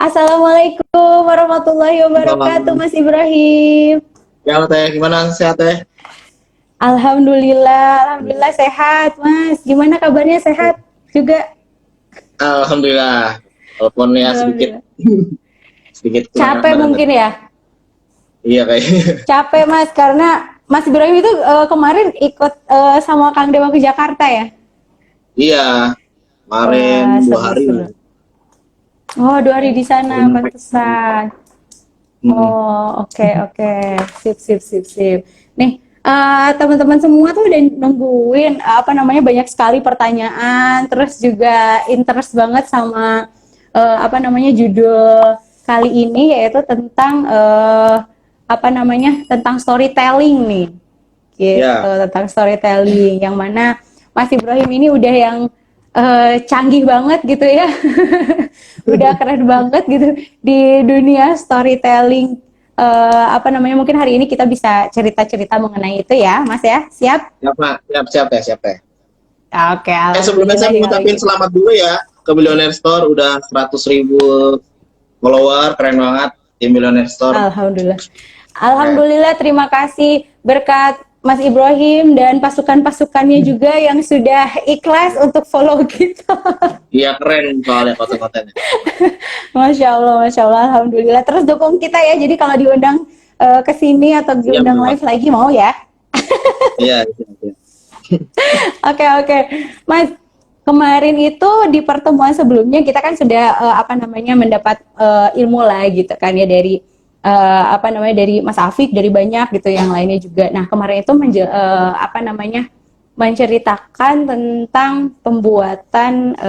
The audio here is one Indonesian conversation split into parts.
Assalamualaikum warahmatullahi wabarakatuh, Malam. Mas Ibrahim. Ya Teh, gimana sehat Teh? Alhamdulillah sehat, Mas. Gimana kabarnya, sehat juga? Alhamdulillah. Walaupun ya sedikit Alhamdulillah. sedikit kurang enak Capek badan mungkin tapi ya? iya kayaknya. Capek, Mas, karena Mas Ibrahim itu kemarin ikut sama Kang Dewa ke Jakarta ya? Iya, kemarin Wah, 2 hari lah. seru-seru. Oh, 2 hari di Baru sana, nyampe. pantesan. Mm-mm. Oh, oke, oke. Sip, sip, sip, sip. Nih, teman-teman semua tuh udah nungguin, apa namanya, banyak sekali pertanyaan, terus juga interest banget sama, apa namanya, judul kali ini, yaitu tentang, apa namanya, tentang storytelling nih, gitu, Ya, tentang storytelling, yang mana Mas Ibrahim ini udah yang canggih banget gitu ya, udah keren banget gitu di dunia storytelling. Apa namanya, mungkin hari ini kita bisa cerita-cerita mengenai itu ya, Mas ya, siap? siap Mak. Siap Teh, siap Teh. Oke, Sebelumnya alhamdulillah saya ya kalau mengucapin gitu. selamat dulu ya ke Billionaire Store udah 100.000 follower, keren banget di Billionaire Store. Alhamdulillah. Keren. Alhamdulillah, terima kasih berkat Mas Ibrahim dan pasukan-pasukannya juga yang sudah ikhlas untuk follow kita. Iya keren soalnya konten-kontennya. Masya Allah, Alhamdulillah. Terus dukung kita ya, jadi kalau diundang ke sini atau Iya diundang benar. live lagi mau ya. Iya, iya, iya. Oke, oke. Mas, kemarin itu di pertemuan sebelumnya kita kan sudah apa namanya mendapat ilmu lah gitu kan ya dari apa namanya dari Mas Afif, dari banyak gitu yang lainnya juga. Nah, kemarin itu apa namanya menceritakan tentang pembuatan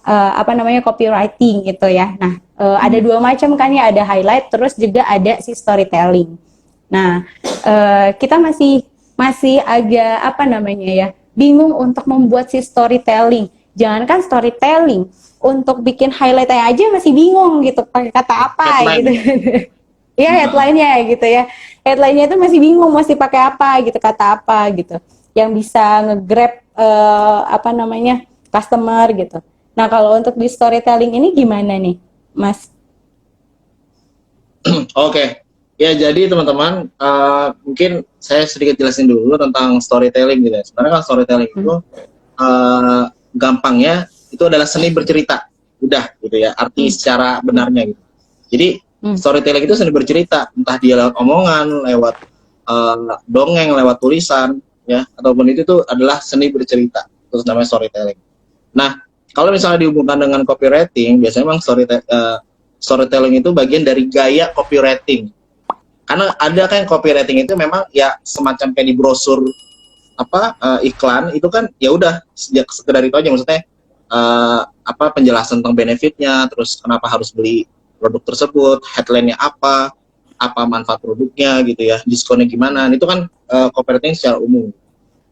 apa namanya copywriting gitu ya. Nah, ada dua macam kan ya, ada highlight terus juga ada si storytelling. Nah, kita masih masih agak apa namanya ya, bingung untuk membuat si storytelling. Jangankan storytelling, untuk bikin highlight aja masih bingung gitu, pakai kata apa gitu. Headline. Iya, headline-nya gitu ya. Headline-nya itu masih bingung mesti pakai apa gitu, kata apa gitu. Yang bisa nge-grab apa namanya customer gitu. Nah, kalau untuk di storytelling ini gimana nih, Mas? Oke, ya jadi teman-teman, mungkin saya sedikit jelasin dulu tentang storytelling gitu ya. Sebenarnya kan storytelling itu Hmm. gampangnya itu adalah seni bercerita, udah gitu ya. Arti Hmm. secara Hmm. benarnya gitu. Jadi Hmm. storytelling itu seni bercerita, entah dia lewat omongan, lewat dongeng, lewat tulisan, ya, ataupun itu tuh adalah seni bercerita. Terus namanya storytelling. Nah, kalau misalnya dihubungkan dengan copywriting, biasanya memang storytelling itu bagian dari gaya copywriting. Karena ada kan copywriting itu memang ya semacam kayak di brosur iklan itu kan ya udah sejak sekedar itu aja, maksudnya penjelasan tentang benefitnya, terus kenapa harus beli produk tersebut, headline-nya apa manfaat produknya gitu ya, diskonnya gimana, itu kan copywriting secara umum.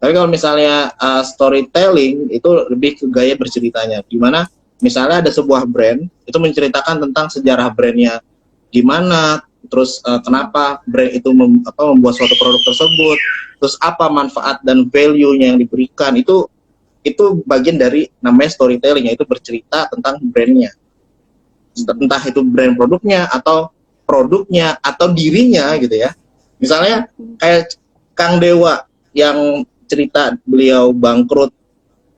Tapi kalau misalnya storytelling itu lebih ke gaya berceritanya, gimana misalnya ada sebuah brand itu menceritakan tentang sejarah brandnya gimana, terus kenapa brand itu membuat suatu produk tersebut, terus apa manfaat dan value-nya yang diberikan, itu bagian dari namanya storytelling, yaitu bercerita tentang brandnya, entah itu brand produknya atau dirinya gitu ya. Misalnya kayak Kang Dewa yang cerita beliau bangkrut,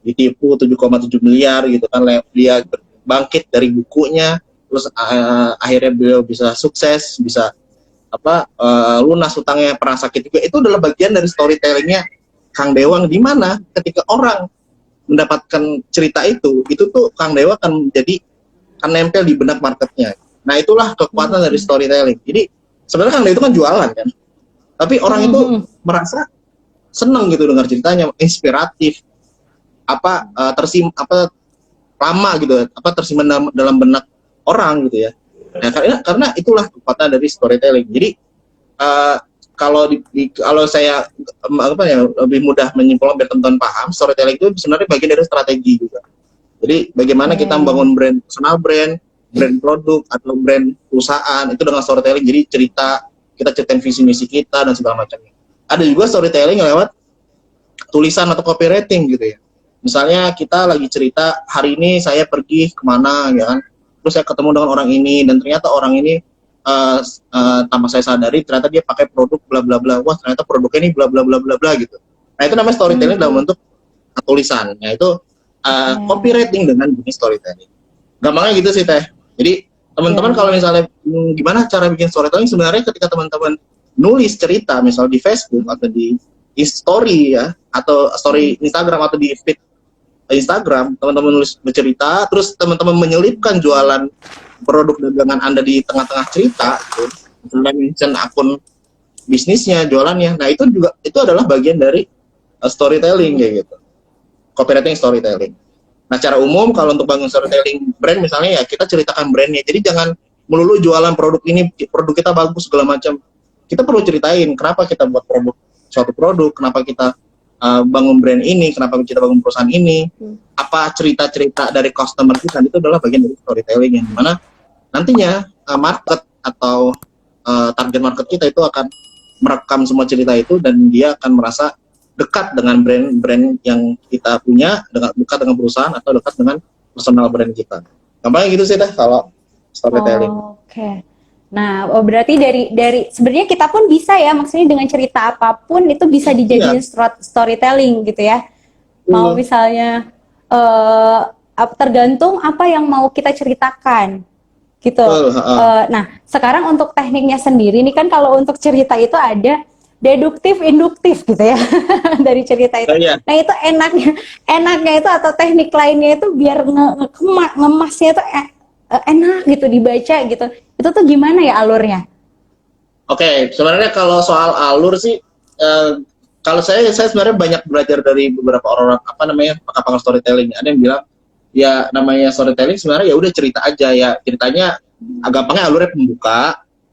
ditipu 7,7 miliar gitu kan, dia bangkit dari bukunya, terus akhirnya beliau bisa sukses, bisa lunas hutangnya, pernah sakit juga. Itu adalah bagian dari storytellingnya Kang Dewa, di mana ketika orang mendapatkan cerita itu tuh Kang Dewa akan menjadi, akan nempel di benak marketnya. Nah, itulah kekuatan dari storytelling. Jadi sebenarnya Kang Dewa itu kan jualan kan, tapi orang itu Hmm. merasa senang gitu dengar ceritanya, inspiratif, lama gitu, tersimpan dalam benak orang gitu ya. Nah, karena itulah kekuatan dari storytelling. Jadi uh, kalau saya lebih mudah menyimpulkan biar teman-teman paham, storytelling itu sebenarnya bagian dari strategi juga. Jadi bagaimana kita Hmm. membangun brand, personal brand produk atau brand perusahaan itu dengan storytelling. Jadi kita ceritain visi misi kita dan segala macamnya. Ada juga storytelling lewat tulisan atau copywriting gitu ya. Misalnya kita lagi cerita, hari ini saya pergi kemana ya kan, terus saya ketemu dengan orang ini dan ternyata orang ini tanpa saya sadari ternyata dia pakai produk bla bla bla, wah ternyata produknya ini bla bla bla bla bla gitu. Nah itu namanya storytelling dalam bentuk tulisan, yaitu copywriting dengan jenis storytelling. Gampangnya gitu sih Teh. Jadi teman-teman kalau misalnya gimana cara bikin storytelling, sebenarnya ketika teman-teman nulis cerita misal di Facebook atau di story ya, atau story Instagram atau di feed Instagram, teman-teman nulis bercerita, terus teman-teman menyelipkan jualan produk dagangan Anda di tengah-tengah cerita, gitu. Misalnya mention akun bisnisnya, jualannya. Nah, itu adalah bagian dari storytelling kayak gitu. Copywriting storytelling. Nah, cara umum kalau untuk bangun storytelling brand misalnya ya kita ceritakan brandnya. Jadi jangan melulu jualan produk ini, produk kita bagus segala macam. Kita perlu ceritain kenapa kita buat suatu produk, kenapa kita bangun brand ini, kenapa kita bangun perusahaan ini, apa cerita-cerita dari customer kita, itu adalah bagian dari storytelling yang dimana nantinya market atau target market kita itu akan merekam semua cerita itu dan dia akan merasa dekat dengan brand yang kita punya, dekat dengan perusahaan atau dekat dengan personal brand kita. Gampangnya gitu sih kalau storytelling. Oke. Nah, berarti dari sebenarnya kita pun bisa ya, maksudnya dengan cerita apapun itu bisa dijadiin storytelling gitu ya. Mau misalnya tergantung apa yang mau kita ceritakan gitu. Nah, sekarang untuk tekniknya sendiri nih kan kalau untuk cerita itu ada deduktif, induktif gitu ya dari cerita itu. Nah, itu enaknya itu atau teknik lainnya itu biar ngemasnya itu enak gitu dibaca gitu. Itu tuh gimana ya alurnya? Oke, sebenarnya kalau soal alur sih, kalau saya sebenarnya banyak belajar dari beberapa orang pakar storytelling. Ada yang bilang ya namanya storytelling sebenarnya ya udah cerita aja ya, ceritanya gampangnya alurnya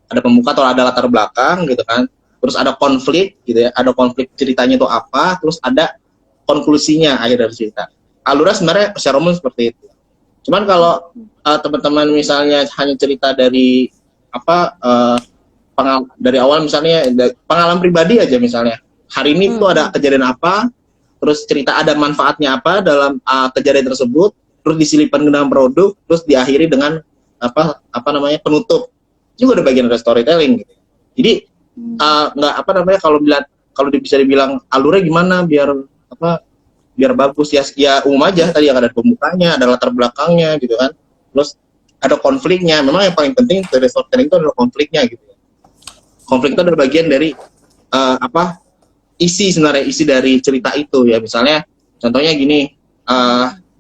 ada pembuka atau ada latar belakang gitu kan, terus ada konflik gitu ya, ada konflik ceritanya itu apa, terus ada konklusinya akhir dari cerita. Alurnya sebenarnya secara umum seperti itu. Cuman kalau teman-teman misalnya hanya cerita dari dari awal misalnya pengalaman pribadi aja misalnya, hari ini tuh ada kejadian apa, terus cerita ada manfaatnya apa dalam kejadian tersebut, terus diselipkan ke dalam produk, terus diakhiri dengan penutup, juga ada bagian dari storytelling gitu. Jadi nggak kalau bisa dibilang alurnya gimana biar bagus ya umum aja, tadi yang ada pembukanya, ada latar belakangnya gitu kan, terus ada konfliknya. Memang yang paling penting dari storytelling itu adalah konfliknya gitu. Konflik itu adalah bagian dari isi dari cerita itu ya. Misalnya contohnya gini,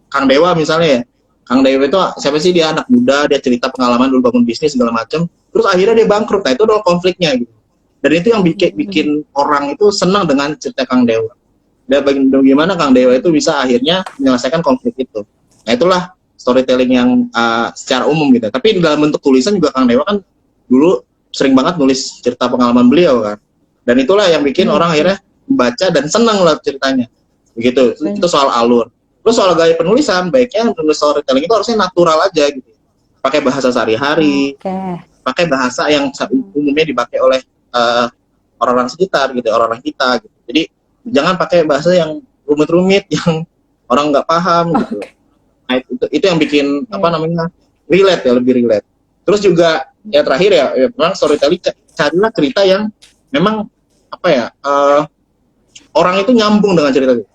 Kang Dewa misalnya ya, Kang Dewa itu siapa sih, dia anak muda, dia cerita pengalaman dulu bangun bisnis segala macam, terus akhirnya dia bangkrut. Nah itu adalah konfliknya gitu, dan itu yang bikin orang itu senang dengan cerita Kang Dewa. Dan bagaimana Kang Dewa itu bisa akhirnya menyelesaikan konflik itu. Nah itulah storytelling yang secara umum gitu. Tapi dalam bentuk tulisan juga Kang Dewa kan dulu sering banget nulis cerita pengalaman beliau kan. Dan itulah yang bikin orang akhirnya membaca dan senang lah ceritanya. Begitu. Itu soal alur. Terus soal gaya penulisan, baiknya menulis storytelling itu harusnya natural aja gitu. Pakai bahasa sehari-hari. Pakai bahasa yang umumnya dipakai oleh orang-orang sekitar gitu, orang-orang kita gitu. Jadi jangan pakai bahasa yang rumit-rumit yang orang nggak paham gitu. Nah, itu yang bikin relate ya, lebih relate. Terus juga ya terakhir ya memang storytelling, carilah cerita yang memang orang itu nyambung dengan cerita itu.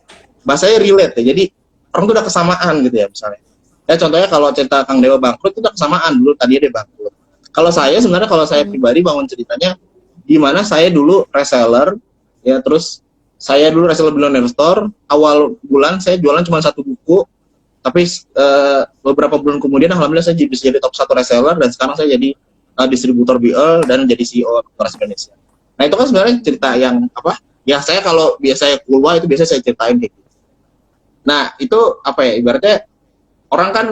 Bahasanya relate ya. Jadi orang itu udah kesamaan gitu ya misalnya. Ya contohnya kalau cerita Kang Dewa bangkrut itu udah kesamaan, dulu tadi dia bangkrut. Kalau saya pribadi bangun ceritanya gimana saya dulu reseller ya, terus saya dulu reseller Billionaire Store, awal bulan saya jualan cuma 1 buku, tapi beberapa bulan kemudian alhamdulillah saya bisa jadi top 1 reseller, dan sekarang saya jadi distributor BL dan jadi CEO Trust Indonesia. Nah itu kan sebenarnya cerita yang ya saya kalau biasanya keluar itu biasanya saya ceritain kayak gitu. Nah itu ibaratnya orang kan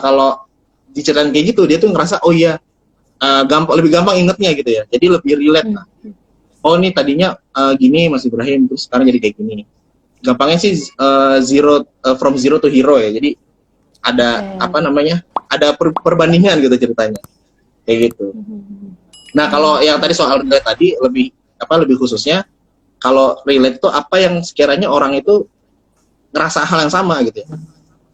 kalau diceritain kayak gitu dia tuh ngerasa oh iya, lebih gampang ingetnya gitu ya, jadi lebih relate lah. Oh ini tadinya gini Mas Ibrahim, terus sekarang jadi kayak gini. Gampangnya sih from zero to hero ya. Jadi ada ada perbandingan gitu ceritanya, kayak gitu. Nah kalau yang tadi soal relate tadi lebih khususnya, kalau relate itu apa yang sekiranya orang itu ngerasa hal yang sama gitu ya.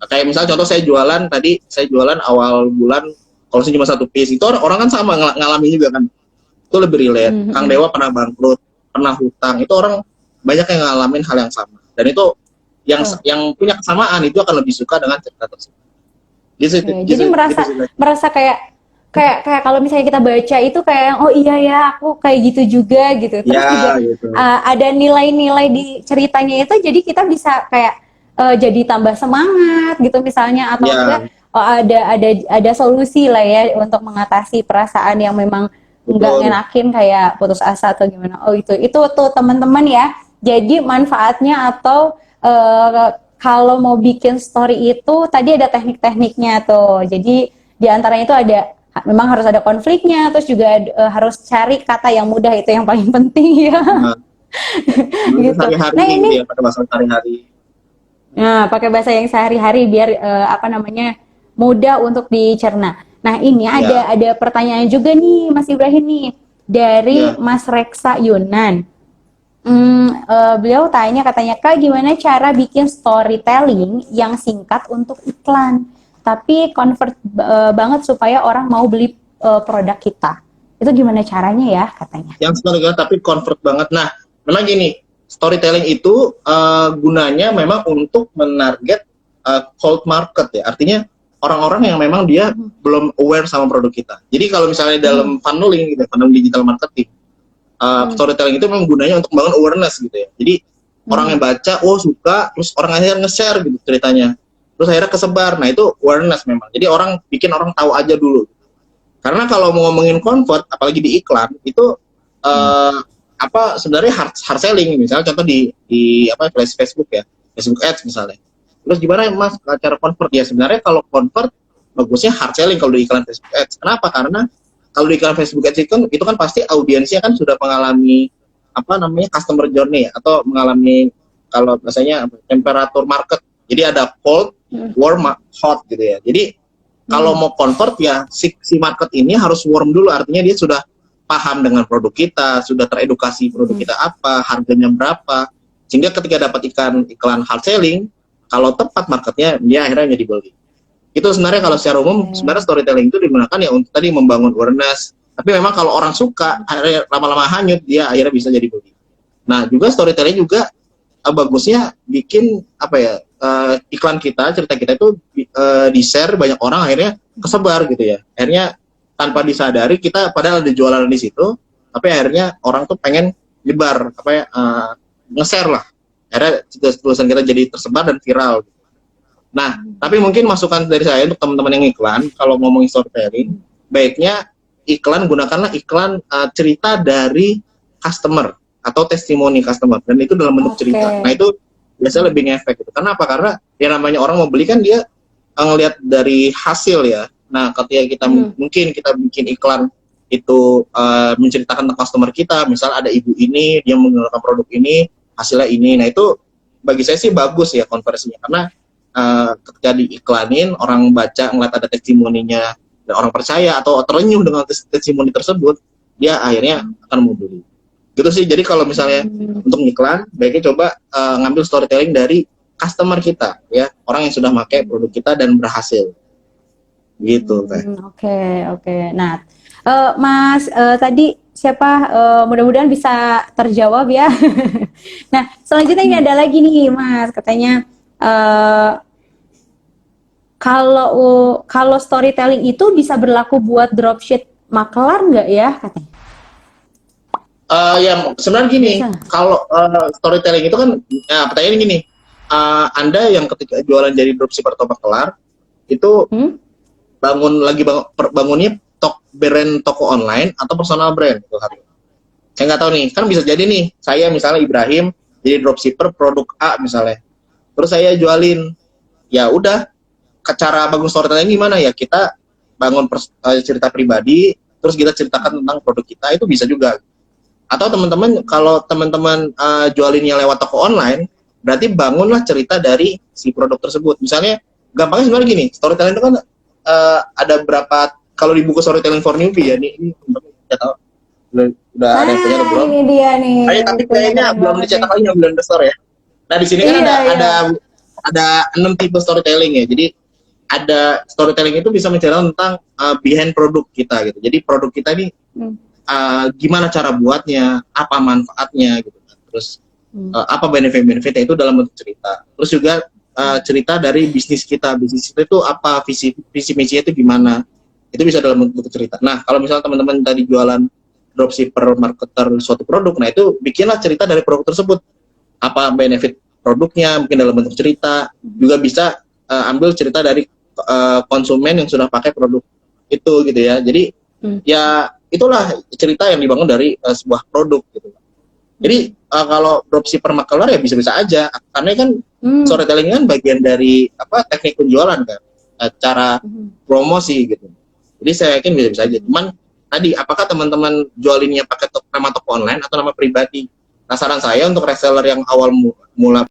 Kayak misalnya contoh saya jualan awal bulan, kalau cuma satu piece itu orang kan sama ngalamin juga kan, itu lebih relate. Kang Dewa pernah bangkrut, pernah hutang, itu orang banyak yang ngalamin hal yang sama, dan itu yang punya kesamaan itu akan lebih suka dengan cerita tersebut. Jadi merasa kayak kalau misalnya kita baca itu kayak oh iya ya aku kayak gitu juga gitu. Terus ya, juga gitu. Ada nilai-nilai di ceritanya itu, jadi kita bisa kayak jadi tambah semangat gitu misalnya, atau enggak ada solusi lah ya untuk mengatasi perasaan yang memang nggak ngenakin kayak putus asa atau gimana. Oh itu tuh teman-teman ya. Jadi manfaatnya atau kalau mau bikin story itu tadi ada teknik-tekniknya tuh. Jadi di antaranya itu memang harus ada konfliknya, terus juga harus cari kata yang mudah, itu yang paling penting ya. Gitu. Nah ini pakai bahasa sehari-hari. Nah, pakai bahasa yang sehari-hari biar mudah untuk dicerna. Nah ini ada pertanyaan juga nih Mas Ibrahim nih dari Mas Reksa Yunan. Beliau tanya, katanya, Kak, gimana cara bikin storytelling yang singkat untuk iklan, tapi convert banget supaya orang mau beli produk kita? Itu gimana caranya ya, katanya? Yang storytelling tapi convert banget. Nah, memang gini, storytelling itu gunanya memang untuk menarget cold market ya. Artinya orang-orang yang memang dia belum aware sama produk kita. Jadi kalau misalnya dalam funneling, gitu, funnel digital marketing, storytelling itu memang gunanya untuk membangun awareness gitu ya. Jadi orang yang baca, oh suka, terus orang akhirnya nge-share gitu ceritanya, terus akhirnya kesebar. Nah itu awareness memang. Jadi bikin orang tahu aja dulu. Karena kalau mau ngomongin convert, apalagi di iklan itu sebenarnya hard selling. Misalnya contoh di Facebook ya, Facebook Ads misalnya. Terus gimana Mas cara convert? Ya sebenarnya kalau convert bagusnya hard selling kalau di iklan Facebook Ads. Kenapa? Karena kalau di iklan Facebook Ads itu kan pasti audiensnya kan sudah mengalami customer journey atau mengalami kalau biasanya temperatur market. Jadi ada cold, warm, hot gitu ya. Jadi kalau mau convert ya si market ini harus warm dulu, artinya dia sudah paham dengan produk kita, sudah teredukasi produk kita apa, harganya berapa, sehingga ketika dapat iklan hard selling, kalau tepat marketnya dia akhirnya jadi beli. Itu sebenarnya kalau secara umum sebenarnya storytelling itu digunakan ya untuk tadi membangun awareness. Tapi memang kalau orang suka akhirnya lama-lama hanyut, dia akhirnya bisa jadi beli. Nah juga storytelling juga bagusnya bikin iklan kita, cerita kita itu di-share banyak orang, akhirnya kesebar gitu ya. Akhirnya tanpa disadari kita padahal ada jualan di situ, tapi akhirnya orang tuh pengen nyebar nge-share lah. Akhirnya tulisan kita jadi tersebar dan viral. Nah, tapi mungkin masukan dari saya untuk teman-teman yang iklan, kalau ngomongin storytelling, baiknya gunakanlah iklan cerita dari customer atau testimoni customer, dan itu dalam bentuk cerita. Nah, itu biasanya lebih ngefek gitu. Kenapa? Karena ya namanya orang mau beli kan dia ngelihat dari hasil ya. Nah, ketika kita mungkin kita bikin iklan itu menceritakan tentang customer kita, misal ada ibu ini, dia menggunakan produk ini, hasilnya ini. Nah, itu bagi saya sih bagus ya konversinya, karena ketika diiklanin, orang baca ngeliat ada testimoninya dan orang percaya atau terenyuh dengan testimoni tersebut, dia akhirnya akan mau beli. Gitu sih. Jadi kalau misalnya untuk iklan, baiknya coba ngambil storytelling dari customer kita ya, orang yang sudah pakai produk kita dan berhasil. Gitu kan. Oke. Nah, Mas tadi siapa mudah-mudahan bisa terjawab ya. Nah, selanjutnya ini ada lagi nih Mas, katanya kalau storytelling itu bisa berlaku buat dropship makelar nggak ya, katanya? Ya sebenarnya gini, kalau storytelling itu kan pertanyaan gini, Anda yang ketika jualan jadi dropshipper atau makelar itu bangunnya brand toko online atau personal brand itu hari. Saya nggak tahu nih, kan bisa jadi nih, saya misalnya Ibrahim jadi dropshipper produk A misalnya, terus saya jualin, ya udah, cara bangun storytelling gimana ya, kita bangun cerita pribadi, terus kita ceritakan tentang produk kita, itu bisa juga. Atau teman-teman, kalau teman-teman jualinnya lewat toko online, berarti bangunlah cerita dari si produk tersebut. Misalnya, gampangnya sebenarnya gini, storytelling itu kan ada berapa, kalau di buku Storytelling for Newbie ya, ini nggak tahu, udah ada yang punya atau belum? Ini dia nih. Tapi kayaknya belum dicetak lagi, belum besar ya. Nah di sini kan ada ada 6 tipe storytelling ya. Jadi ada storytelling itu bisa menceritakan tentang behind produk kita gitu. Jadi produk kita ini gimana cara buatnya, apa manfaatnya gitu kan. Terus apa benefit-benefitnya itu dalam bentuk cerita. Terus juga cerita dari bisnis kita. Bisnis kita itu apa, visi misinya itu gimana. Itu bisa dalam bentuk cerita. Nah, kalau misalnya teman-teman tadi jualan dropshipper, marketer suatu produk, nah itu bikinlah cerita dari produk tersebut. Apa benefit produknya, mungkin dalam bentuk cerita. Juga bisa ambil cerita dari konsumen yang sudah pakai produk itu gitu ya. Jadi ya itulah cerita yang dibangun dari sebuah produk gitu. Jadi kalau dropshipper makelar ya bisa-bisa aja, karena kan storytelling kan bagian dari teknik penjualan kan, cara promosi gitu. Jadi saya yakin bisa-bisa aja. Cuman tadi apakah teman-teman jualinnya pakai nama toko online atau nama pribadi? Nah, saran saya untuk reseller yang awal mula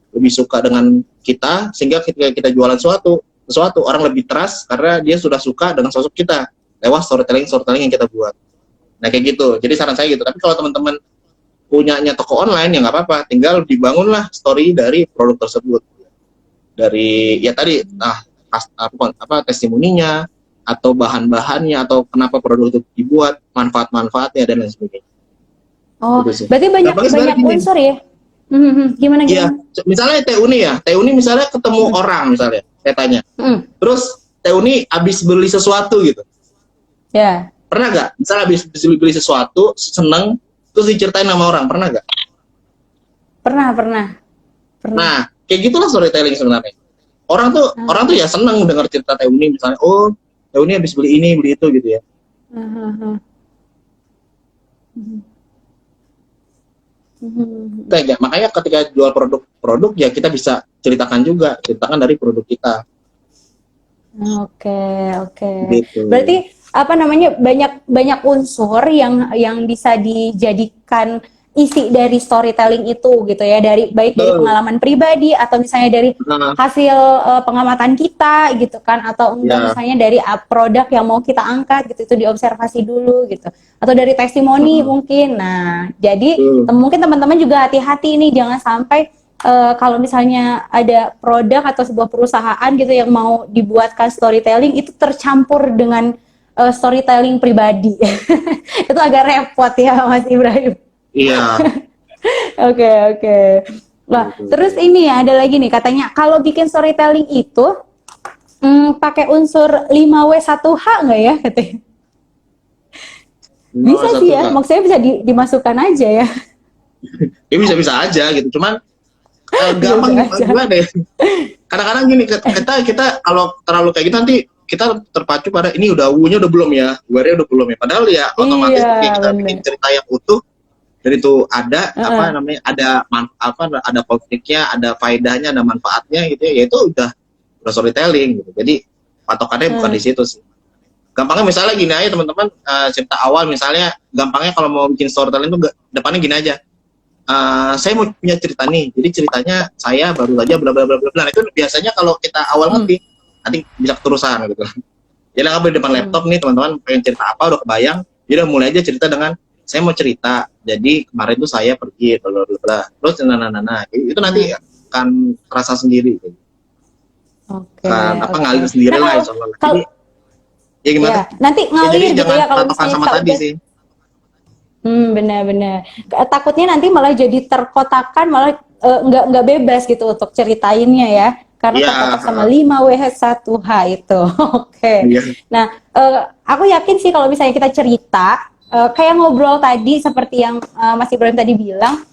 lebih suka dengan kita, sehingga ketika kita jualan sesuatu orang lebih trust karena dia sudah suka dengan sosok kita lewat storytelling yang kita buat. Nah kayak gitu. Jadi saran saya gitu. Tapi kalau teman-teman punyanya toko online ya nggak apa-apa, tinggal dibangunlah story dari produk tersebut. Dari ya tadi testimoninya atau bahan-bahannya atau kenapa produk itu dibuat, manfaat-manfaatnya dan lain sebagainya. Oh, Gitu berarti banyak unsur ya? Gimana? Iya, misalnya Teh Uni misalnya ketemu orang misalnya, saya tanya, terus Teh Uni habis beli sesuatu gitu, ya. Pernah gak? Misalnya habis beli sesuatu, seneng, terus diceritain sama orang, pernah gak? Pernah. Nah, kayak gitulah storytelling sebenarnya. Orang tuh ya seneng dengar cerita Teh Uni misalnya, oh Teh Uni habis beli ini, beli itu gitu ya. Ya, makanya ketika jual produk ya kita bisa ceritakan dari produk kita. Oke. Gitu. Berarti banyak unsur yang bisa dijadikan isi dari storytelling itu gitu ya, dari pengalaman pribadi atau misalnya dari hasil pengamatan kita gitu kan, atau misalnya dari produk yang mau kita angkat gitu, itu diobservasi dulu gitu, atau dari testimoni mungkin. Nah, jadi mungkin teman-teman juga hati-hati nih, jangan sampai kalau misalnya ada produk atau sebuah perusahaan gitu yang mau dibuatkan storytelling itu tercampur dengan storytelling pribadi. Itu agak repot ya Mas Ibrahim. Iya. Oke. Nah, terus ini ya, ada lagi nih katanya kalau bikin storytelling itu pakai unsur 5W1H nggak ya katanya? Bisa sih ya, maksudnya bisa dimasukkan aja ya. Ya bisa aja gitu, cuman gampang gimana ya? Kadang-kadang gini, kita kalau terlalu kayak gitu nanti kita terpacu pada ini udah U-nya udah belum ya, W-nya udah belum ya. Padahal ya otomatis kita bikin cerita yang utuh dan itu ada ada konfliknya, ada faedahnya, ada manfaatnya gitu ya, itu udah storytelling gitu. Jadi patokannya bukan di situ sih. Gampangnya misalnya gini aja teman-teman, cerita awal misalnya, gampangnya kalau mau bikin storytelling itu depannya gini aja. Saya mau punya cerita nih, jadi ceritanya saya baru aja bla bla bla bla. Nah itu biasanya kalau kita awal nanti bisa keterusan gitu. Jadi nggak di depan laptop nih teman-teman pengen cerita apa udah kebayang, jadi mulai aja cerita dengan saya mau cerita. Jadi kemarin tuh saya pergi bla bla bla. Terus nah itu nanti akan terasa sendiri. Gitu. Ngalir sendiri lah soalnya. Jadi ya gimana? Ya, nanti ngalir jadi gitu ya kalau misalnya sama tadi sih. Benar. Takutnya nanti malah jadi terkotakan, malah nggak bebas gitu untuk ceritainnya ya, karena terkotak sama 5W1H itu. Oke. Nah, aku yakin sih kalau misalnya kita cerita kayak ngobrol tadi seperti yang Mas Ibrahim tadi bilang,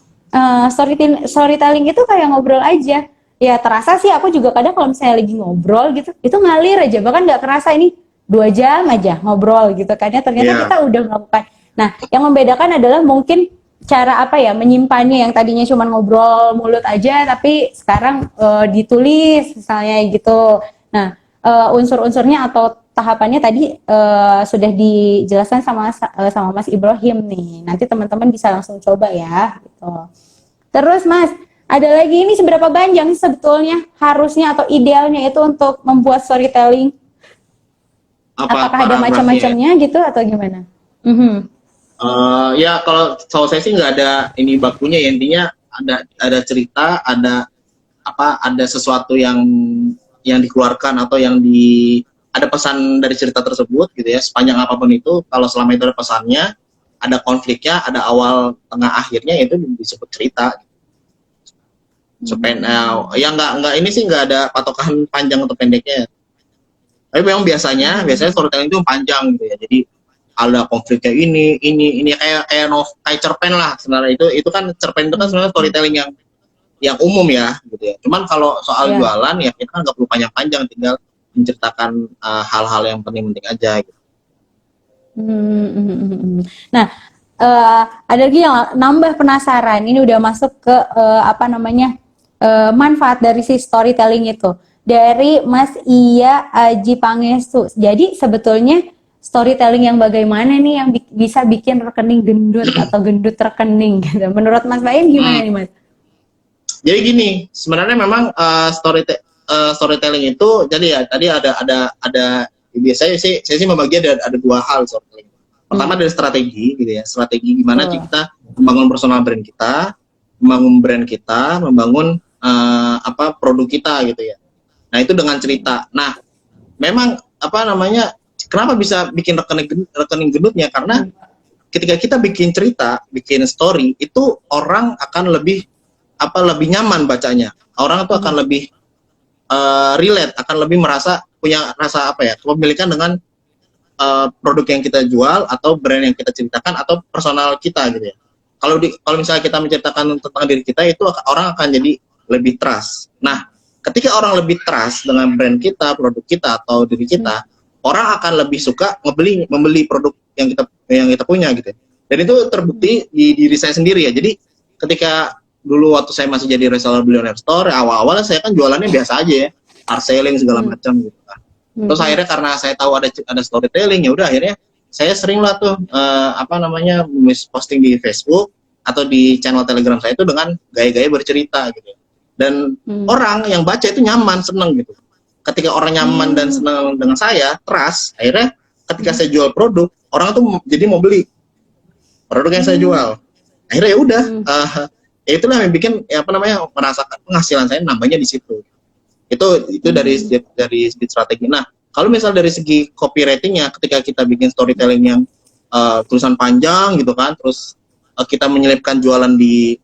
storytelling itu kayak ngobrol aja. Ya terasa sih, aku juga kadang kalau misalnya lagi ngobrol gitu, itu ngalir aja, bahkan nggak kerasa ini 2 jam aja ngobrol gitu kan ya, ternyata kita udah melakukan. Nah, yang membedakan adalah mungkin cara menyimpannya, yang tadinya cuma ngobrol mulut aja, tapi sekarang ditulis misalnya gitu. Nah, unsur-unsurnya atau tahapannya tadi sudah dijelaskan sama Mas Ibrahim nih. Nanti teman-teman bisa langsung coba ya. Gitu. Terus Mas, ada lagi, ini seberapa panjang sebetulnya harusnya atau idealnya itu untuk membuat storytelling? apa Apakah ada paragrafnya. macam-macamnya gitu atau gimana? Mhm. Ya kalau soal saya sih nggak ada ini bakunya ya, intinya ada cerita, ada sesuatu yang dikeluarkan atau ada pesan dari cerita tersebut gitu ya, sepanjang apapun itu, kalau selama itu ada pesannya, ada konfliknya, ada awal tengah akhirnya, itu disebut cerita. Ya nggak ini sih nggak ada patokan panjang atau pendeknya, tapi memang biasanya storytelling itu panjang gitu ya, jadi ada konfliknya ini kayak cerpen lah sebenarnya, itu kan cerpen itu kan sebenarnya storytelling yang umum ya gitu ya. Cuman kalau soal Ya. jualan ya kita kan nggak perlu panjang-panjang, tinggal menceritakan hal-hal yang penting-penting aja gitu. Nah, ada lagi yang nambah penasaran. Ini udah masuk ke apa namanya manfaat dari si storytelling itu. Dari Mas Iya Aji Pangestu. Jadi sebetulnya storytelling yang bagaimana nih yang bisa bikin rekening gendut atau gendut rekening gitu. Menurut Mas Baim gimana nih Mas? Jadi gini, sebenarnya memang storytelling itu, jadi ya tadi ada biasanya saya sih membagi ada dua hal storytelling. Pertama dari strategi gitu ya, strategi gimana sih kita membangun personal brand kita, membangun produk kita gitu ya. Nah itu dengan cerita. Nah memang kenapa bisa bikin rekening gendutnya, karena ketika kita bikin cerita, bikin story, itu orang akan lebih nyaman bacanya. Orang itu akan lebih relate, akan lebih punya rasa kepemilikan dengan produk yang kita jual atau brand yang kita ceritakan atau personal kita gitu ya. Kalau misalnya kita menceritakan tentang diri kita, itu orang akan jadi lebih trust. Nah, ketika orang lebih trust dengan brand kita, produk kita atau diri kita, orang akan lebih suka membeli produk yang kita punya gitu ya. Dan itu terbukti di diri saya sendiri ya. Jadi ketika dulu waktu saya masih jadi reseller Billionaire Store, awal-awalnya saya kan jualannya biasa aja ya, hard selling segala macam gitu kan. Terus akhirnya karena saya tahu ada storytelling, ya udah akhirnya saya sering lah tuh posting di Facebook atau di channel Telegram saya itu dengan gaya-gaya bercerita gitu. Dan orang yang baca itu nyaman, seneng gitu. Ketika orang nyaman dan seneng dengan saya, trust, akhirnya ketika saya jual produk, orang tuh jadi mau beli produk yang saya jual. Akhirnya ya udah, itulah yang bikin merasakan penghasilan saya nambahnya di situ. Itu dari strategi. Nah, kalau misal dari segi copywritingnya, ketika kita bikin storytelling yang tulisan panjang gitu kan, terus kita menyelipkan jualan di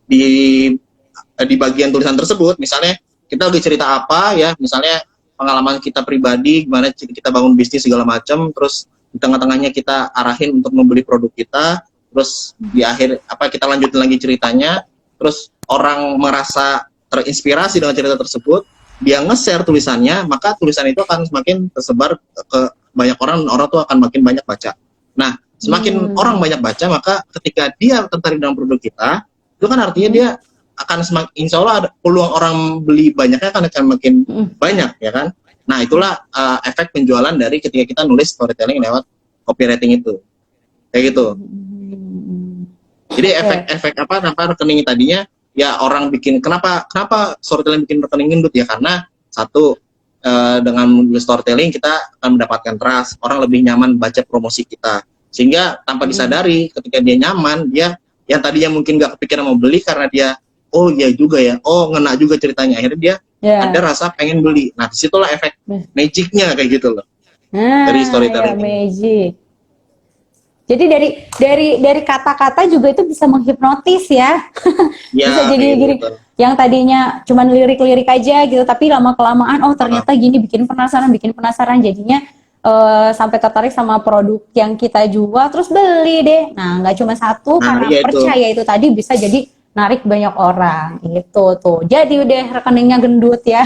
di bagian tulisan tersebut, misalnya kita lagi cerita apa ya, misalnya pengalaman kita pribadi, gimana kita bangun bisnis segala macam, terus di tengah-tengahnya kita arahin untuk membeli produk kita, terus di akhir kita lanjutin lagi ceritanya, terus orang merasa terinspirasi dengan cerita tersebut, dia nge-share tulisannya, maka tulisan itu akan semakin tersebar ke banyak orang tuh akan makin banyak baca. Nah, semakin orang banyak baca, maka ketika dia tertarik dengan produk kita, itu kan artinya dia akan semakin, insya Allah ada peluang orang beli banyaknya akan makin banyak ya kan. Nah itulah efek penjualan dari ketika kita nulis storytelling lewat copywriting itu, kayak gitu. Jadi efek rekening tadinya ya, orang bikin kenapa storytelling bikin rekening gendut ya, karena satu, dengan menulis storytelling kita akan mendapatkan trust, orang lebih nyaman baca promosi kita, sehingga tanpa disadari ketika dia nyaman, dia yang tadinya mungkin nggak kepikiran mau beli karena dia oh iya juga ya, oh ngena juga ceritanya, akhirnya dia ada rasa pengen beli. Nah disitulah efek magicnya kayak gitu loh, dari storytelling. Magic. Jadi dari kata-kata juga itu bisa menghipnotis ya. Bisa jadi gini, yang tadinya cuma lirik-lirik aja gitu, tapi lama-kelamaan oh ternyata gini, bikin penasaran jadinya sampai tertarik sama produk yang kita jual, terus beli deh. Nah nggak cuma satu, karena percaya itu tadi bisa jadi narik banyak orang gitu tuh. Jadi udah rekeningnya gendut ya.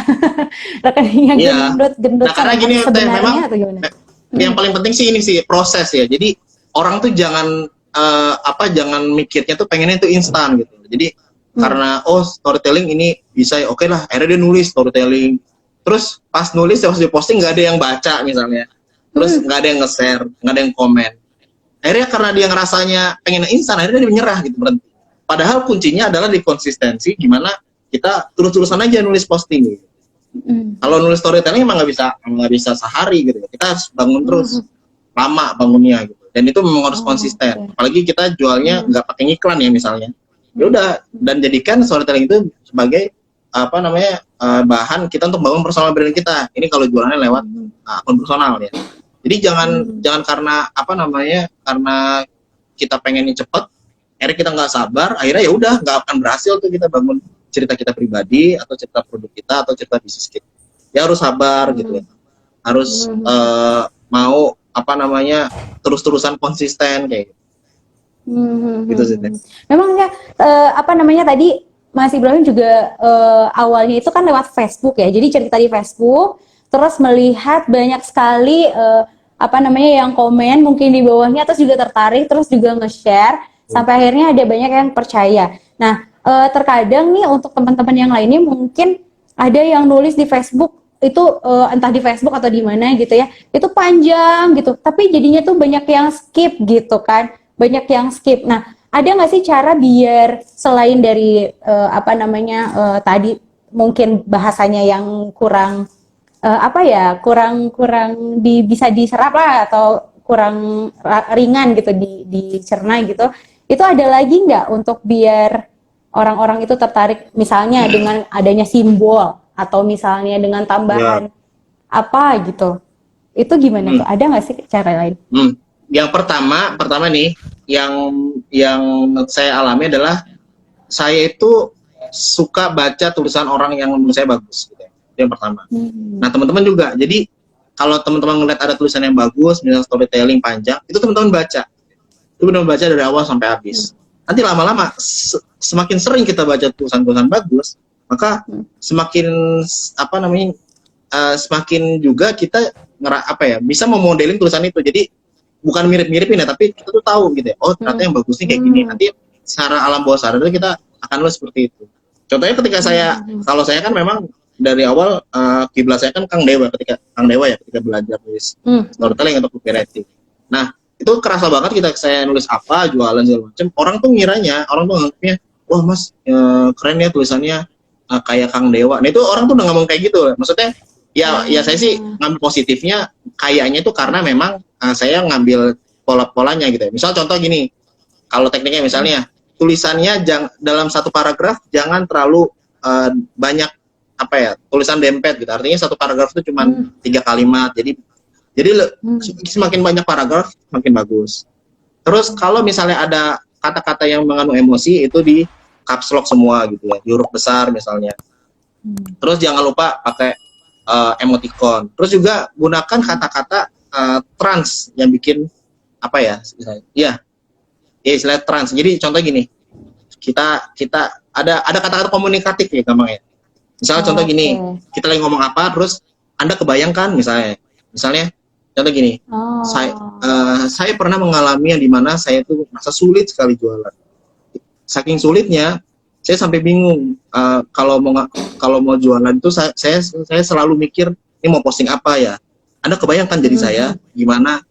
Rekeningnya gendut nah, karena gini sebenarnya atau gimana? Yang paling penting sih ini sih proses ya. Jadi orang tuh jangan jangan mikirnya tuh pengennya tuh instan gitu. Jadi karena storytelling ini bisa ya, oke lah, akhirnya dia nulis storytelling. Terus pas nulis pas dia posting nggak ada yang baca misalnya. Terus nggak ada yang nge-share, nggak ada yang komen. Akhirnya karena dia ngerasanya pengen instan, akhirnya dia menyerah gitu, berhenti. Padahal kuncinya adalah di konsistensi, gimana kita terus-terusan aja nulis posting gitu. Kalau nulis storytelling emang nggak bisa sehari gitu ya. Kita harus bangun terus, lama bangunnya gitu. Dan itu memang harus konsisten. Apalagi kita jualnya nggak pakai iklan ya misalnya. Ya udah, dan jadikan storytelling itu sebagai apa namanya bahan kita untuk bangun personal brand kita. Ini kalau jualannya lewat akun personal ya. Jadi jangan karena apa namanya karena kita pengennya cepet, akhirnya kita nggak sabar, akhirnya ya udah nggak akan berhasil tuh kita bangun cerita kita pribadi atau cerita produk kita atau cerita bisnis kita. Ya harus sabar gitu ya, harus mau apa namanya terus-terusan konsisten kayak gitu. Gitu sih. Memang ya apa namanya tadi Mas Ibrahim juga awalnya itu kan lewat Facebook ya, jadi cerita di Facebook, terus melihat banyak sekali apa namanya yang komen mungkin di bawahnya, terus juga tertarik, terus juga nge-share, sampai akhirnya ada banyak yang percaya. Nah, terkadang nih untuk teman-teman yang lainnya mungkin ada yang nulis di Facebook itu entah di Facebook atau di mana gitu ya, itu panjang gitu, tapi jadinya tuh banyak yang skip gitu kan, banyak yang skip. Nah, ada nggak sih cara biar selain dari apa namanya tadi mungkin bahasanya yang kurang apa ya kurang bisa diserap lah atau kurang ringan gitu dicerna gitu, itu ada lagi nggak untuk biar orang-orang itu tertarik misalnya dengan adanya simbol atau misalnya dengan tambahan apa gitu, itu gimana tuh, ada nggak sih cara lain? Yang pertama nih yang saya alami adalah saya itu suka baca tulisan orang yang menurut saya bagus gitu ya. Itu yang pertama. Nah, teman-teman juga. Jadi kalau teman-teman ngeliat ada tulisan yang bagus, misalnya storytelling panjang, itu teman-teman baca. Itu benar baca dari awal sampai habis. Nanti lama-lama semakin sering kita baca tulisan-tulisan bagus, maka semakin apa namanya semakin juga kita bisa memodelin tulisan itu. Jadi bukan mirip-miripin ya, tapi kita tuh tahu gitu ya. Oh, ternyata yang bagus nih kayak gini. Nanti secara alam bawah sadar kita akan nulis seperti itu. Contohnya ketika kalau saya kan memang dari awal kiblat saya kan Kang Dewa ketika belajar nulis storytelling atau copywriting. Nah, itu kerasa banget saya nulis apa, jualan segala macam. Orang tuh nganggapnya, wah Mas, keren ya tulisannya kayak Kang Dewa. Nah, itu orang tuh udah ngomong kayak gitu. Maksudnya ya saya sih ngambil positifnya kayaknya itu karena memang saya ngambil pola-polanya gitu ya. Misal contoh gini, kalau tekniknya misalnya tulisannya dalam satu paragraf jangan terlalu banyak tulisan dempet gitu. Artinya satu paragraf itu cuma 3 kalimat. Jadi semakin banyak paragraf semakin bagus. Terus kalau misalnya ada kata-kata yang mengandung emosi itu di caps lock semua gitu ya, di huruf besar misalnya. Terus jangan lupa pakai emoticon. Terus juga gunakan kata-kata trans yang bikin istilah trans. Jadi contoh gini, kita ada kata-kata komunikatif ya gampang ya. Misalnya contoh gini, kita lagi ngomong apa, terus Anda kebayangkan misalnya contoh gini, saya pernah mengalami yang dimana saya tuh merasa sulit sekali jualan. Saking sulitnya, saya sampai bingung kalau mau jualan itu saya selalu mikir ini mau posting apa ya. Anda kebayangkan jadi saya gimana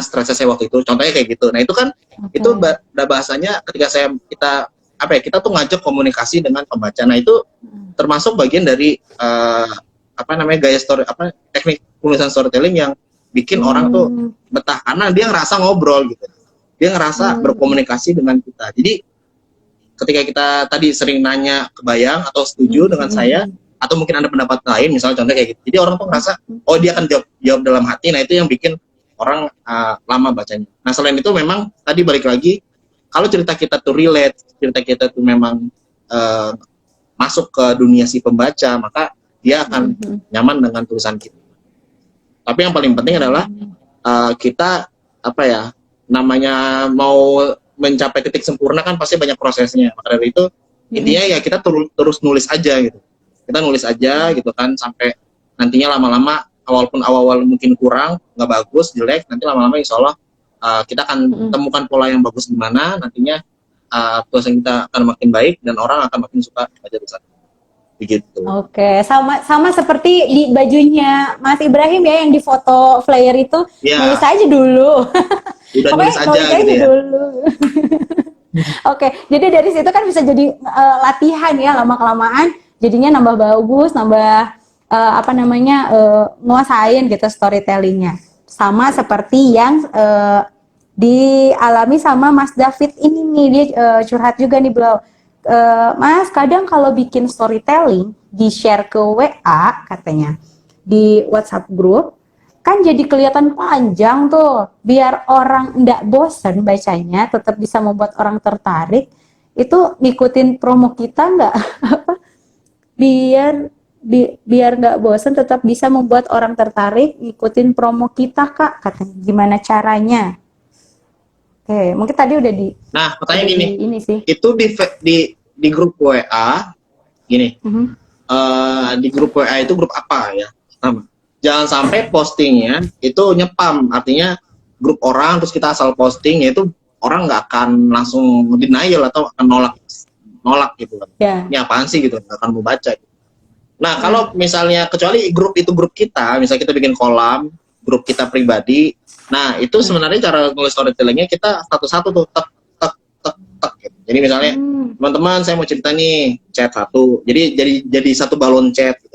stresnya saya waktu itu. Contohnya kayak gitu. Nah, itu kan itu bahasanya ketika kita tuh ngajak komunikasi dengan pembaca. Nah, itu termasuk bagian dari gaya teknik penulisan storytelling yang bikin orang tuh betah karena dia ngerasa ngobrol gitu. Dia ngerasa berkomunikasi dengan kita. Jadi ketika kita tadi sering nanya kebayang atau setuju dengan saya atau mungkin ada pendapat lain misalnya contoh kayak gitu, jadi orang tuh ngerasa oh dia akan jawab dalam hati. Nah, itu yang bikin orang lama bacanya. Nah, selain itu memang tadi balik lagi kalau cerita kita tuh relate, cerita kita tuh memang masuk ke dunia si pembaca, maka dia akan nyaman dengan tulisan kita. Tapi yang paling penting adalah kita namanya mau mencapai titik sempurna kan pasti banyak prosesnya. Maka dari itu intinya ya kita terus nulis aja gitu. Kita nulis aja gitu kan sampai nantinya lama-lama walaupun awal-awal mungkin kurang, nggak bagus, jelek, nanti lama-lama insya Allah kita akan temukan pola yang bagus gimana, nantinya tulisan kita akan makin baik dan orang akan makin suka baca tulisan. Begitu. Oke, sama seperti di bajunya Mas Ibrahim ya yang di foto flyer itu, nulis aja dulu. Udah nulis aja gitu ya. Dulu. Oke, jadi dari situ kan bisa jadi latihan ya, lama-kelamaan jadinya nambah bagus, nambah apa namanya nguasain gitu storytellingnya. Sama seperti yang dialami sama Mas David ini nih, dia curhat juga nih beliau. Mas, kadang kalau bikin storytelling di share ke WA katanya di WhatsApp group kan jadi kelihatan panjang tuh, biar orang ndak bosen bacanya, tetap bisa membuat orang tertarik. Itu ngikutin promo kita nggak? biar biar nggak bosen, tetap bisa membuat orang tertarik ngikutin promo kita kak, katanya. Gimana caranya? Oke, mungkin tadi Nah, pertanyaan udah gini, ini sih. itu di grup WA gini, di grup WA itu grup apa ya? Jangan sampai postingnya itu nyepam, artinya grup orang terus kita asal posting, yaitu orang nggak akan langsung denial atau akan nolak gitu kan. Ya. Ini apaan sih gitu, nggak akan mau baca. Nah, kalau misalnya kecuali grup itu grup kita, misalnya kita bikin kolam, grup kita pribadi, nah itu sebenarnya cara nulis storytellingnya kita satu-satu tuh tek tek tek tek gitu. Jadi misalnya teman-teman saya mau cerita nih, chat satu, jadi satu balon chat gitu.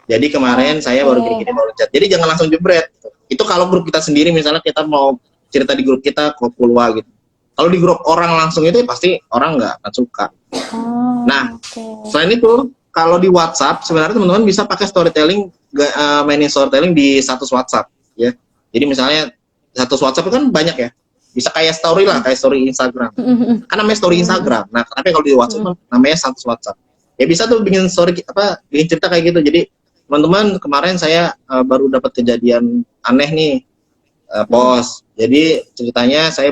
Jadi kemarin saya baru gini-gini balon chat. Jadi jangan langsung jebret gitu. Itu kalau grup kita sendiri, misalnya kita mau cerita di grup kita Kopulwa gitu. Kalau di grup orang langsung itu pasti orang nggak akan suka. Nah, selain itu kalau di WhatsApp sebenarnya teman-teman bisa pakai storytelling, mainin storytelling di status WhatsApp ya. Jadi misalnya status WhatsApp itu kan banyak ya. Bisa kayak story lah, kayak story Instagram. Kan namanya story Instagram. Nah, tapi kalau di WhatsApp namanya status WhatsApp. Ya bisa tuh bikin story bikin cerita kayak gitu. Jadi teman-teman, kemarin saya baru dapat kejadian aneh nih, pos. Jadi ceritanya saya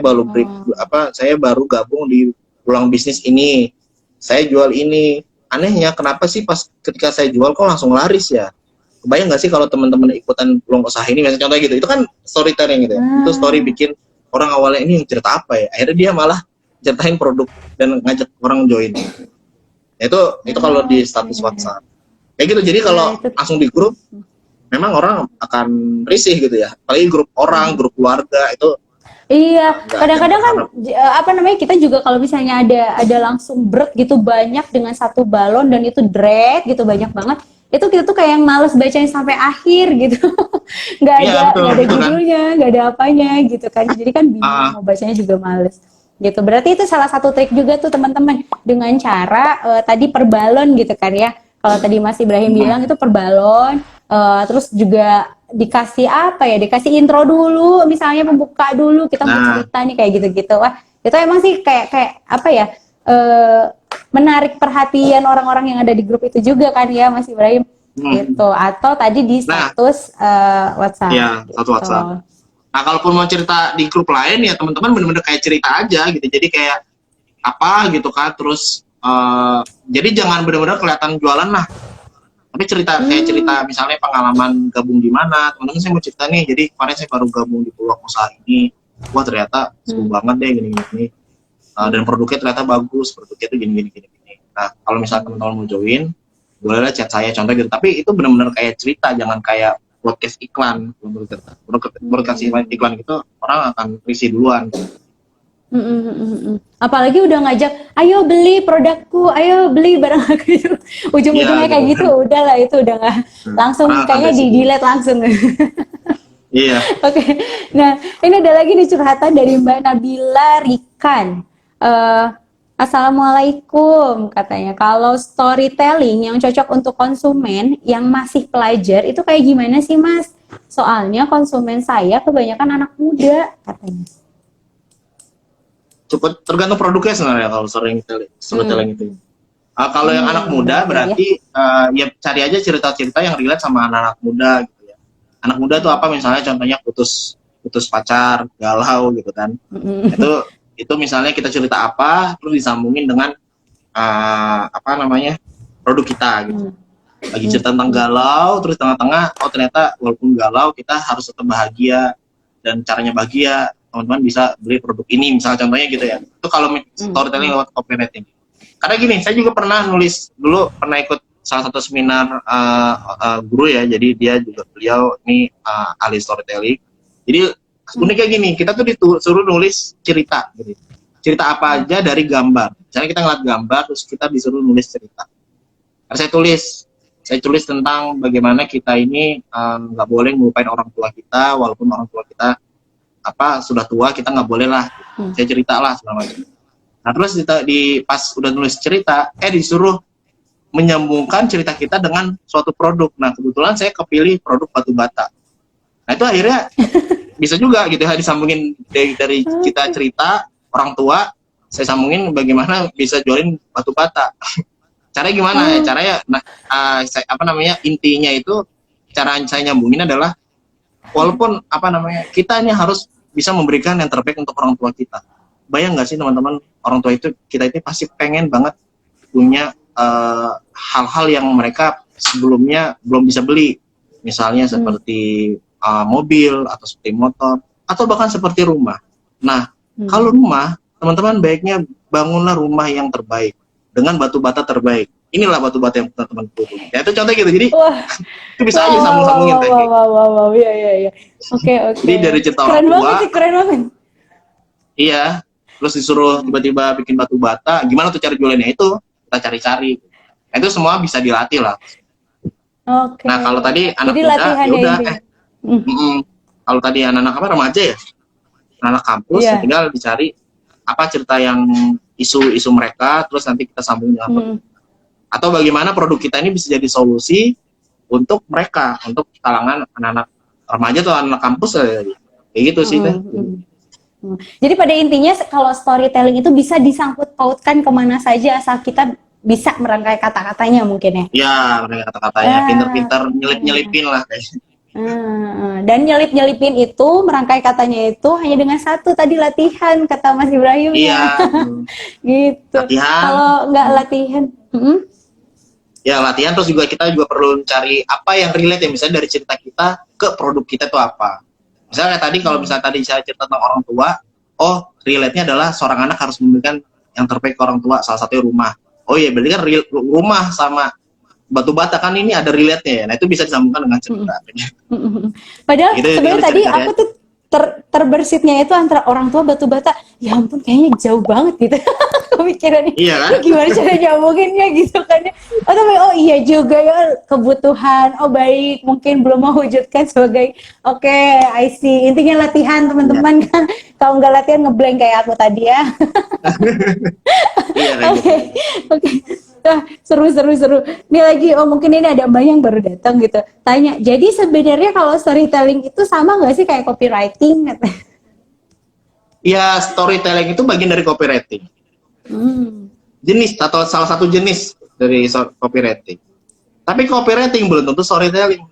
saya baru gabung di peluang bisnis ini. Saya jual ini. Anehnya kenapa sih pas ketika saya jual kok langsung laris ya? Kebayang nggak sih kalau teman-teman ikutan peluang usaha ini, misalnya contohnya gitu, itu kan storytelling gitu ya. Itu story bikin orang awalnya ini cerita apa ya, akhirnya dia malah ceritain produk dan ngajak orang join. Itu kalau di status WhatsApp kayak gitu. Jadi kalau langsung di grup memang orang akan risih gitu ya, apalagi grup orang, grup keluarga itu. Iya, kadang-kadang kan apa namanya, kita juga kalau misalnya ada langsung berat gitu banyak dengan satu balon dan itu drag gitu banyak banget, itu kita tuh kayak yang males bacanya sampai akhir gitu. nggak ada judulnya, nggak ada apanya gitu kan, jadi kan bingung mau bacanya juga males gitu. Berarti itu salah satu trik juga tuh teman-teman, dengan cara tadi per balon gitu kan ya. Kalau tadi Mas Ibrahim bilang itu per balon, terus juga dikasih apa ya, dikasih intro dulu, misalnya pembuka dulu, kita mau cerita nih kayak gitu-gitu. Wah, itu emang sih kayak apa ya, menarik perhatian orang-orang yang ada di grup itu juga kan ya Mas Ibrahim gitu. Atau tadi di status WhatsApp. Iya, status WhatsApp. Nah, kalaupun mau cerita di grup lain ya teman-teman bener-bener kayak cerita aja gitu. Jadi kayak apa gitu kan, terus jadi jangan bener-bener kelihatan jualan lah. Tapi cerita kayak cerita misalnya pengalaman gabung di mana, teman-teman saya mau cerita nih, jadi kemarin saya baru gabung di peluang usaha ini, wah ternyata seru banget deh gini-gini, dan produknya ternyata bagus, produknya itu gini-gini. Nah, kalau misalnya teman-teman mau join, bolehlah chat saya contoh gitu, tapi itu benar-benar kayak cerita, jangan kayak broadcast iklan. Broadcast iklan gitu orang akan risih duluan. Apalagi udah ngajak, ayo beli produkku, ayo beli barang aku itu, ujung-ujungnya kayak gitu, udahlah itu udah nggak langsung kayaknya di delete langsung. Iya. Oke, nah ini ada lagi nih curhatan dari Mbak Nabila Rikan. Assalamualaikum, katanya, kalau storytelling yang cocok untuk konsumen yang masih pelajar itu kayak gimana sih Mas? Soalnya konsumen saya kebanyakan anak muda, katanya. Cukup tergantung produknya sebenarnya kalau storytelling itu. Kalau yang anak muda berarti ya cari aja cerita-cerita yang relate sama anak-anak muda gitu ya. Anak muda tuh apa, misalnya contohnya putus pacar, galau gitu kan. Itu misalnya kita cerita apa terus disambungin dengan apa namanya, produk kita gitu. Lagi cerita tentang galau, terus tengah-tengah ternyata walaupun galau kita harus tetap bahagia, dan caranya bahagia teman-teman bisa beli produk ini, misalnya contohnya gitu ya. Itu kalau storytelling lewat copywriting. Karena gini, saya juga pernah nulis dulu, pernah ikut salah satu seminar guru ya, jadi beliau ini ahli storytelling. Jadi uniknya gini, kita tuh disuruh nulis cerita gitu. Cerita apa aja dari gambar. Misalnya kita ngeliat gambar terus kita disuruh nulis cerita. Harus saya tulis saya tulis tentang bagaimana kita ini nggak boleh melupain orang tua kita, walaupun orang tua kita sudah tua, kita nggak boleh lah. Saya cerita lah segala macam. Nah terus pas udah nulis cerita, disuruh menyambungkan cerita kita dengan suatu produk. Nah kebetulan saya kepilih produk batu bata. Nah itu akhirnya bisa juga gitu ya, disambungin dari kita cerita orang tua, saya sambungin bagaimana bisa jualin batu bata. Caranya gimana ya? Caranya, intinya itu cara saya nyambungin adalah walaupun kita ini harus bisa memberikan yang terbaik untuk orang tua kita. Bayang nggak sih teman-teman, orang tua kita itu pasti pengen banget punya hal-hal yang mereka sebelumnya belum bisa beli, misalnya seperti mobil atau seperti motor atau bahkan seperti rumah. Nah, kalau rumah, teman-teman baiknya bangunlah rumah yang terbaik dengan batu bata terbaik. Inilah batu bata yang teman-teman butuh. Ya itu contoh gitu. Jadi itu bisa aja sambung-sambungin teh. Wow. Iya. Oke. Jadi dari cerita keren orang tua. Banget sih, keren banget. Iya. Terus disuruh tiba-tiba bikin batu bata. Gimana tuh cara jualannya itu? Kita cari-cari. Nah, itu semua bisa dilatih lah. Oke. Nah kalau tadi anak jadi muda, ya udah. Kalau tadi anak-anak remaja ya, anak kampus, ya tinggal dicari apa cerita yang isu mereka, terus nanti kita sambung dengan produk. Atau bagaimana produk kita ini bisa jadi solusi untuk mereka, untuk kalangan anak-anak remaja atau anak kampus kayak gitu sih. Jadi pada intinya kalau storytelling itu bisa disangkut pautkan kemana saja asal kita bisa merangkai kata-katanya mungkin ya. Iya, merangkai kata-katanya, pinter-pinter nyelip-nyelipin lah kayaknya. Dan nyelip-nyelipin itu, merangkai katanya itu hanya dengan satu tadi latihan, kata Mas Ibrahim. Iya. Gitu. Latihan. Kalau nggak latihan, ya latihan, terus juga kita juga perlu cari apa yang relate ya, misalnya dari cerita kita ke produk kita itu apa. Misalnya tadi kalau misalnya tadi saya cerita tentang orang tua, relate-nya adalah seorang anak harus memberikan yang terbaik ke orang tua, salah satunya rumah. Oh iya, berarti kan rumah sama batu bata kan ini ada relate-nya ya. Nah itu bisa disambungkan dengan cerita. Padahal sebenarnya tadi aku tuh terbersitnya itu antara orang tua batu bata. Ya ampun, kayaknya jauh banget gitu. Kepikirannya. Iya kan? Gimana cara nyambunginnya gitu kan? Tapi iya juga ya, kebutuhan. Baik, mungkin belum mewujudkan sebagai I see. Intinya latihan teman-teman kan. Kalau nggak latihan ngeblank kayak aku tadi ya. Oke. Nah, seru. Ini lagi, mungkin ini ada mbak yang baru datang gitu. Tanya, jadi sebenarnya kalau storytelling itu sama nggak sih kayak copywriting? Ya, storytelling itu bagian dari copywriting. Jenis atau salah satu jenis dari copywriting. Tapi copywriting belum tentu storytelling.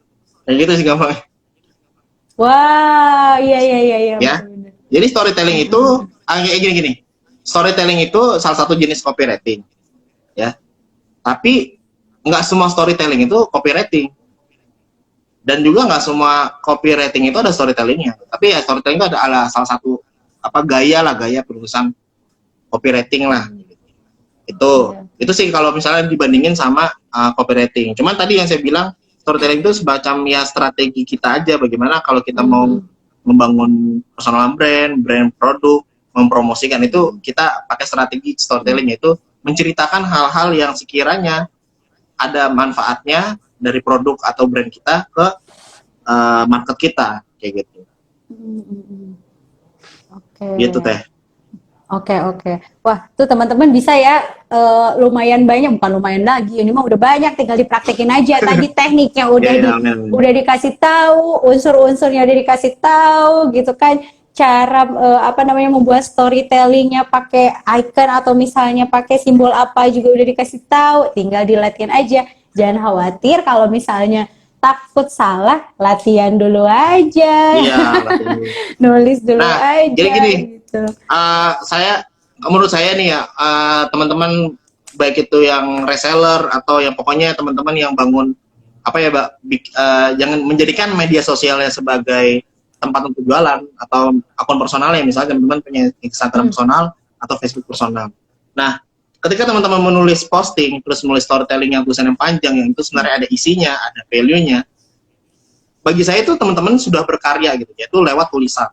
Kayak gitu sih gampang. Wah, iya. Ya. Jadi storytelling itu kayak gini. Storytelling itu salah satu jenis copywriting. Ya. Tapi nggak semua storytelling itu copywriting. Dan juga nggak semua copywriting itu ada storytellingnya. Tapi ya storytelling itu ada salah satu gaya penulisan copywriting lah. Itu sih kalau misalnya dibandingin sama copywriting. Cuman tadi yang saya bilang storytelling itu semacam ya strategi kita aja, bagaimana kalau kita mau membangun personal brand produk, mempromosikan itu kita pakai strategi storytelling, yaitu menceritakan hal-hal yang sekiranya ada manfaatnya dari produk atau brand kita ke market kita, kayak gitu. Gitu teh. Oke. Wah, tuh teman-teman bisa ya, lumayan banyak, bukan lumayan lagi, ini mah udah banyak, tinggal dipraktekin aja. Tadi tekniknya udah dikasih tahu, unsur-unsurnya udah dikasih tahu, gitu kan. Cara membuat storytellingnya pakai icon atau misalnya pakai simbol apa juga udah dikasih tahu, tinggal dilatihan aja. Jangan khawatir kalau misalnya takut salah, latihan dulu aja. Iya, nulis dulu aja. Jadi gini, gitu. Menurut saya nih ya, teman-teman baik itu yang reseller atau yang pokoknya teman-teman yang bangun jangan menjadikan media sosialnya sebagai tempat untuk jualan atau akun personal ya, misalnya teman-teman punya Instagram personal atau Facebook personal. Nah, ketika teman-teman menulis posting terus menulis storytelling yang tulisan yang panjang yang itu sebenarnya ada isinya, ada value-nya, bagi saya itu teman-teman sudah berkarya gitu, yaitu lewat tulisan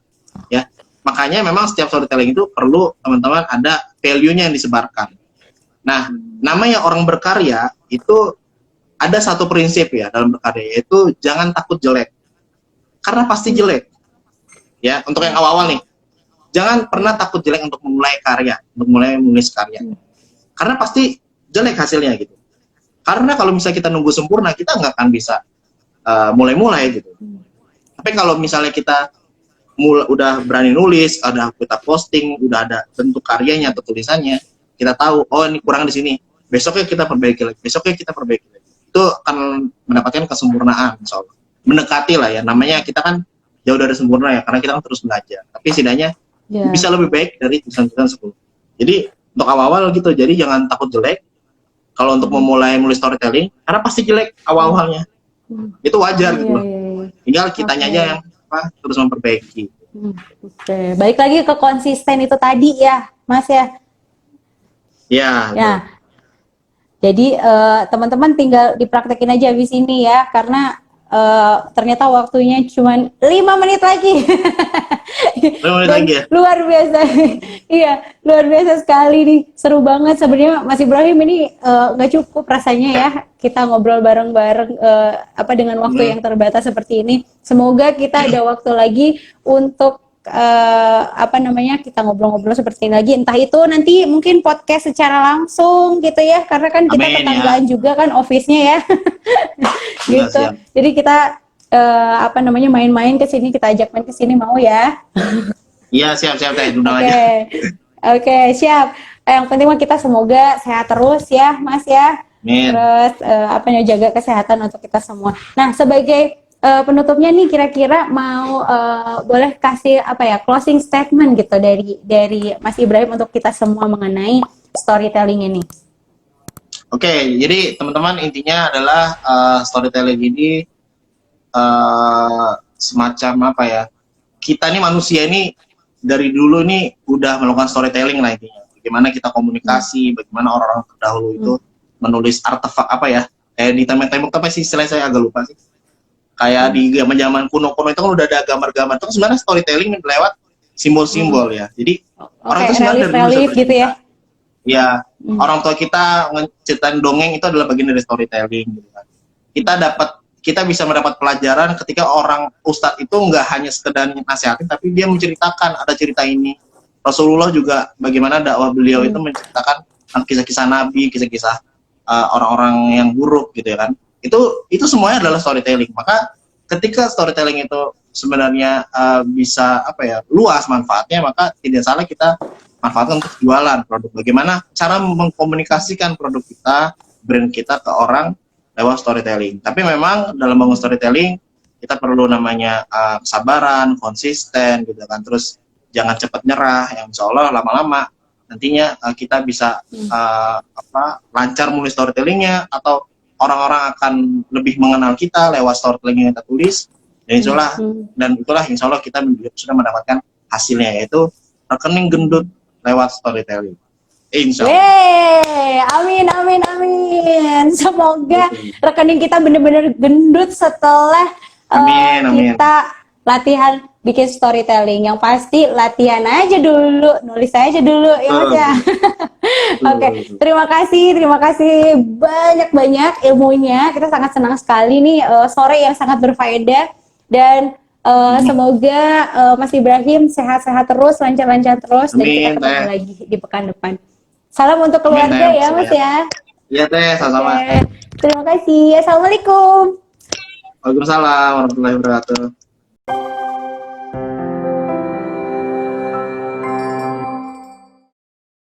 ya. Makanya memang setiap storytelling itu perlu teman-teman ada value-nya yang disebarkan. Nah, namanya orang berkarya itu ada satu prinsip ya dalam berkarya, yaitu jangan takut jelek. Karena pasti jelek. Ya, untuk yang awal-awal nih, jangan pernah takut jelek untuk memulai karya, untuk mulai menulis karya. Karena pasti jelek hasilnya gitu. Karena kalau misalnya kita nunggu sempurna, kita nggak akan bisa mulai-mulai gitu. Tapi kalau misalnya kita udah berani nulis, ada kita posting, udah ada bentuk karyanya atau tulisannya, kita tahu, oh ini kurang di sini. Besoknya kita perbaiki lagi, besoknya kita perbaiki lagi. Itu akan mendapatkan kesempurnaan, insya Allah. Mendekati lah ya, namanya kita kan jauh dari sempurna ya, karena kita kan terus belajar. Tapi setidaknya bisa lebih baik dari tulisan-tulisan sebelum. Jadi untuk awal-awal gitu, jadi jangan takut jelek. Kalau untuk memulai menulis storytelling, karena pasti jelek awal-awalnya, itu wajar gitu loh. Tinggal kitanya aja yang terus memperbaiki. Oke, balik lagi ke konsisten itu tadi ya, Mas ya. Ya. Jadi teman-teman tinggal dipraktekin aja habis ini ya, karena ternyata waktunya cuma 5 menit lagi. 5 menit lagi ya? Luar biasa. Iya, luar biasa sekali nih. Seru banget sebenarnya Mas Ibrahim ini nggak cukup rasanya ya kita ngobrol bareng-bareng dengan waktu yang terbatas seperti ini. Semoga kita ada waktu lagi untuk kita ngobrol-ngobrol seperti ini lagi, entah itu nanti mungkin podcast secara langsung gitu ya, karena kan kita tetanggaan juga kan office-nya ya. Gitu. Jadi kita main-main ke sini, kita ajak main ke sini, mau ya? Iya, siap Teh, undang aja. Oke, siap. Yang penting mah kita semoga sehat terus ya, Mas ya. Amin. Terus jaga kesehatan untuk kita semua. Nah, sebagai penutupnya nih, kira-kira mau boleh kasih closing statement gitu dari Mas Ibrahim untuk kita semua mengenai storytelling ini. Oke, jadi teman-teman, intinya adalah storytelling ini semacam kita nih manusia ini dari dulu nih udah melakukan storytelling lah intinya. Bagaimana kita komunikasi, bagaimana orang-orang terdahulu itu menulis artefak kayak di tembok-tembok, tapi sih istilah saya agak lupa sih. Kayak di zaman kuno-kuno itu kan udah ada gambar-gambar. Itu sebenarnya storytelling lewat simbol-simbol ya. Jadi orang itu sebenarnya dari relief gitu ya. Ya, orang tua kita ngeceritain dongeng itu adalah bagian dari storytelling gitu kan. Kita bisa mendapat pelajaran ketika orang ustadz itu nggak hanya sekedar nasihatin, tapi dia menceritakan ada cerita ini. Rasulullah juga bagaimana dakwah beliau itu menceritakan kisah-kisah Nabi, kisah-kisah orang-orang yang buruk gitu ya kan. Itu semuanya adalah storytelling. Maka ketika storytelling itu sebenarnya bisa luas manfaatnya, maka tidak salah kita manfaatkan untuk jualan produk. Bagaimana cara mengkomunikasikan produk kita, brand kita ke orang lewat storytelling. Tapi memang dalam bangun storytelling kita perlu namanya kesabaran, konsisten gitu kan. Terus jangan cepat nyerah, yang insya Allah lama-lama nantinya kita bisa lancar mulai storytellingnya, atau orang-orang akan lebih mengenal kita lewat storytelling yang kita tulis, dan itulah insya Allah kita sudah mendapatkan hasilnya, yaitu rekening gendut lewat storytelling. Insya Allah. Amin. Semoga rekening kita benar-benar gendut setelah kita latihan bikin storytelling. Yang pasti latihan aja dulu, nulis aja dulu ya Mas ya. Oke, terima kasih banyak ilmunya. Kita sangat senang sekali nih sore yang sangat berfaedah, dan semoga Mas Ibrahim sehat-sehat terus, lancar-lancar terus. Dan kita ketemu lagi di pekan depan. Salam untuk keluarga ya Mas ya. Iya Teh, sama-sama. Terima kasih. Assalamualaikum. Waalaikumsalam warahmatullahi wabarakatuh.